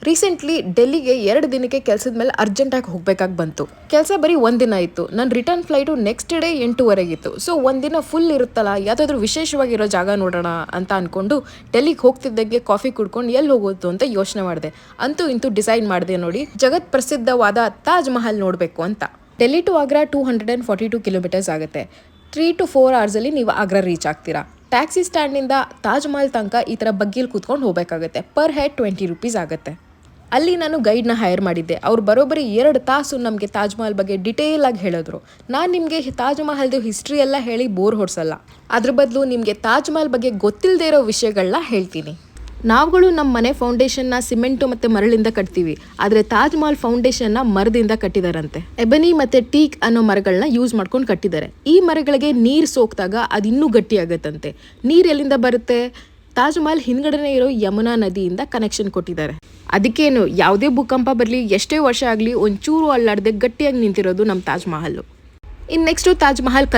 Recently ಡೆಲ್ಲಿಗೆ 2 ದಿನಕ್ಕೆ ಕೆಲಸದ ಮೇಲೆ ಅರ್ಜೆಂಟಾಗಿ ಹೋಗ್ಬೇಕಾಗಿ ಬಂತು. ಕೆಲಸ ಬರೀ 1 ದಿನ ಇತ್ತು. ನನ್ನ return flight next day 8:30 so ಒಂದಿನ ಫುಲ್ ಇರುತ್ತಲ್ಲ, ಯಾವುದಾದ್ರೂ ವಿಶೇಷವಾಗಿರೋ ಜಾಗ ನೋಡೋಣ ಅಂತ ಅಂದ್ಕೊಂಡು ಡೆಲ್ಲಿಗೆ ಹೋಗ್ತಿದ್ದಂಗೆ ಕಾಫಿ ಕುಡ್ಕೊಂಡು ಎಲ್ಲಿ ಹೋಗೋದು ಅಂತ ಯೋಚನೆ ಮಾಡಿದೆ. ಅಂತೂ ಇಂತೂ ಡಿಸೈಡ್ ಮಾಡಿದೆ ನೋಡಿ, ಜಗತ್ ಪ್ರಸಿದ್ಧವಾದ ತಾಜ್ ಮಹಲ್ ನೋಡಬೇಕು ಅಂತ. ಡೆಲ್ಲಿ ಟು ಆಗ್ರಾ 242 ಕಿಲೋಮೀಟರ್ಸ್ ಆಗುತ್ತೆ. 3 to 4 ಅವರ್ಸಲ್ಲಿ ನೀವು ಆಗ್ರಾ ರೀಚ್ ಆಗ್ತೀರಾ. ಟ್ಯಾಕ್ಸಿ ಸ್ಟ್ಯಾಂಡ್ನಿಂದ ತಾಜ್ ಮಹಲ್ ತನಕ ಈ ಥರ ಬಗ್ಗಿಲಿ ಕೂತ್ಕೊಂಡು ಹೋಗಬೇಕಾಗುತ್ತೆ. ಪರ್ ಹೆಡ್ 20 ರೂಪೀಸ್ ಆಗುತ್ತೆ. ಅಲ್ಲಿ ನಾನು ಗೈಡ್ನ ಹೈರ್ ಮಾಡಿದ್ದೆ. ಅವ್ರು ಬರೋಬ್ಬರಿ 2 ತಾಸು ನಮಗೆ ತಾಜ್ ಮಹಲ್ ಬಗ್ಗೆ ಡಿಟೇಲ್ ಆಗಿ ಹೇಳಿದ್ರು. ನಾನು ನಿಮಗೆ ತಾಜ್ ಮಹಲ್ದು ಹಿಸ್ಟ್ರಿ ಎಲ್ಲ ಹೇಳಿ ಬೋರ್ ಹೊಡ್ಸಲ್ಲ. ಅದ್ರ ಬದಲು ನಿಮಗೆ ತಾಜ್ ಮಹಲ್ ಬಗ್ಗೆ ಗೊತ್ತಿಲ್ಲದೆ ಇರೋ ವಿಷಯಗಳನ್ನ ಹೇಳ್ತೀನಿ. ನಾವುಗಳು ನಮ್ಮ ಮನೆ ಫೌಂಡೇಶನ್ನ ಸಿಮೆಂಟು ಮತ್ತು ಮರಳಿಂದ ಕಟ್ತೀವಿ, ಆದರೆ ತಾಜ್ ಮಹಲ್ ಫೌಂಡೇಶನ್ನ ಮರದಿಂದ ಕಟ್ಟಿದಾರಂತೆ. ಎಬನಿ ಮತ್ತು ಟೀಕ್ ಅನ್ನೋ ಮರಗಳನ್ನ ಯೂಸ್ ಮಾಡ್ಕೊಂಡು ಕಟ್ಟಿದ್ದಾರೆ. ಈ ಮರಗಳಿಗೆ ನೀರು ಸೋಕಿದಾಗ ಅದು ಇನ್ನೂ ಗಟ್ಟಿಯಾಗತ್ತಂತೆ. ನೀರು ಎಲ್ಲಿಂದ ಬರುತ್ತೆ? ತಾಜ್ ಮಹಲ್ ಹಿಂದ್ಗಡೆನೇ ಇರೋ ಯಮುನಾ ನದಿಯಿಂದ ಕನೆಕ್ಷನ್ ಕೊಟ್ಟಿದ್ದಾರೆ. ಅದಕ್ಕೇನು, ಯಾವುದೇ ಭೂಕಂಪ ಬರಲಿ, ಎಷ್ಟೇ ವರ್ಷ ಆಗಲಿ, ಒಂಚೂರು ಅಲ್ಲಾಡದೆ ಗಟ್ಟಿಯಾಗಿ ನಿಂತಿರೋದು ನಮ್ಮ ತಾಜ್ ಮಹಲ್. ಇನ್ನು ನೆಕ್ಸ್ಟು ತಾಜ್ ಮಹಲ್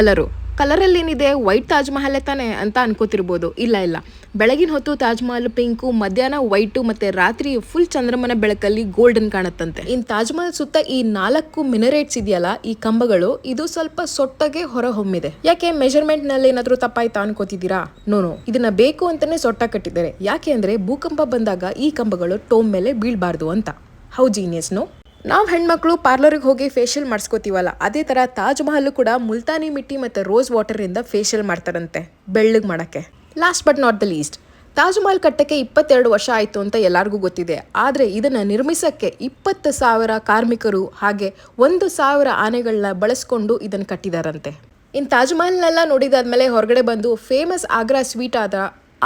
ಕಲರಲ್ಲಿ ಏನಿದೆ, ವೈಟ್ ತಾಜ್ ಮಹಲ್ ತಾನೆ ಅಂತ ಅನ್ಕೋತಿರ್ಬೋದು. ಇಲ್ಲ, ಬೆಳಗಿನ ಹೊತ್ತು ತಾಜ್ ಮಹಲ್ ಪಿಂಕು, ಮಧ್ಯಾಹ್ನ ವೈಟು ಮತ್ತು ರಾತ್ರಿ ಫುಲ್ ಚಂದ್ರಮನ ಬೆಳಕಲ್ಲಿ ಗೋಲ್ಡನ್ ಕಾಣುತ್ತಂತೆ. ಇನ್ನು ತಾಜ್ ಮಹಲ್ ಸುತ್ತ ಈ 4 ಮಿನರೇಟ್ಸ್ ಇದೆಯಲ್ಲ, ಈ ಕಂಬಗಳು, ಇದು ಸ್ವಲ್ಪ ಸೊಟ್ಟಗೆ ಹೊರ ಹೊಮ್ಮಿದೆ. ಯಾಕೆ, ಮೆಜರ್ಮೆಂಟ್ ನಲ್ಲಿ ಏನಾದ್ರೂ ತಪ್ಪಾಯ್ತಾ ಅನ್ಕೋತಿದ್ದೀರಾ? ನೋ, ಇದನ್ನ ಬೇಕು ಅಂತಾನೆ ಸೊಟ್ಟ ಕಟ್ಟಿದ್ದಾರೆ. ಯಾಕೆ ಅಂದ್ರೆ ಭೂಕಂಪ ಬಂದಾಗ ಈ ಕಂಬಗಳು ಟೋಮ್ ಮೇಲೆ ಬೀಳ್ಬಾರ್ದು ಅಂತ. How genius no? ನಾವು ಹೆಣ್ಮಕ್ಳು ಪಾರ್ಲರ್ಗೆ ಹೋಗಿ ಫೇಶಿಯಲ್ ಮಾಡಿಸ್ಕೋತೀವಲ್ಲ, ಅದೇ ಥರ ತಾಜ್ ಮಹಲ್ ಕೂಡ ಮುಲ್ತಾನಿ ಮಿಟ್ಟಿ ಮತ್ತು ರೋಸ್ ವಾಟರಿಂದ ಫೇಶಿಯಲ್ ಮಾಡ್ತಾರಂತೆ, ಬೆಳ್ಳಗೆ ಮಾಡೋಕ್ಕೆ. Last but not the least, Taj Mahal ಕಟ್ಟಕ್ಕೆ 22 ವರ್ಷ ಆಯಿತು ಅಂತ ಎಲ್ಲರಿಗೂ ಗೊತ್ತಿದೆ. ಆದರೆ ಇದನ್ನು ನಿರ್ಮಿಸೋಕ್ಕೆ 20,000 ಕಾರ್ಮಿಕರು ಹಾಗೆ 1,000 ಆನೆಗಳನ್ನ ಬಳಸ್ಕೊಂಡು ಇದನ್ನು ಕಟ್ಟಿದಾರಂತೆ. ಇನ್ನು ತಾಜ್ ಮಹಲ್ನೆಲ್ಲ ನೋಡಿದಾದ್ಮೇಲೆ ಹೊರಗಡೆ ಬಂದು ಫೇಮಸ್ ಆಗ್ರಾ ಸ್ವೀಟ್ ಆದ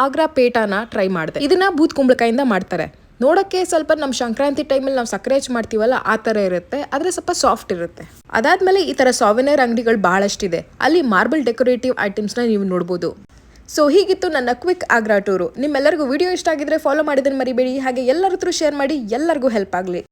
ಆಗ್ರಾ ಪೇಟಾನ ಟ್ರೈ ಮಾಡಿದೆ. ಇದನ್ನ ಬೂತ್ ಕುಂಬಳಕಾಯಿಂದ ಮಾಡ್ತಾರೆ. ನೋಡೋಕ್ಕೆ ಸ್ವಲ್ಪ ನಮ್ಮ ಸಂಕ್ರಾಂತಿ ಟೈಮಲ್ಲಿ ನಾವು ಸಕ್ಕರೆ ಹೆಚ್ಚು ಮಾಡ್ತೀವಲ್ಲ, ಆ ಥರ ಇರುತ್ತೆ, ಆದರೆ ಸ್ವಲ್ಪ ಸಾಫ್ಟ್ ಇರುತ್ತೆ. ಅದಾದಮೇಲೆ ಈ ಥರ ಸಾವೆನಿಯರ್ ಅಂಗಡಿಗಳು ಭಾಳಷ್ಟಿದೆ. ಅಲ್ಲಿ ಮಾರ್ಬಲ್ ಡೆಕೋರೇಟಿವ್ ಐಟಮ್ಸ್ನ ನೀವು ನೋಡ್ಬೋದು. ಸೊ ಹೀಗಿತ್ತು ನನ್ನ ಕ್ವಿಕ್ ಆಗ್ರಾ ಟೂರು. ನಿಮ್ಮೆಲ್ಲರಿಗೂ ವಿಡಿಯೋ ಇಷ್ಟ ಆಗಿದ್ರೆ ಫಾಲೋ ಮಾಡಿದ್ದನ್ನು ಮರಿಬೇಡಿ. ಹಾಗೆ ಎಲ್ಲರ ಹತ್ರ ಶೇರ್ ಮಾಡಿ, ಎಲ್ಲರಿಗೂ ಹೆಲ್ಪ್ ಆಗಲಿ.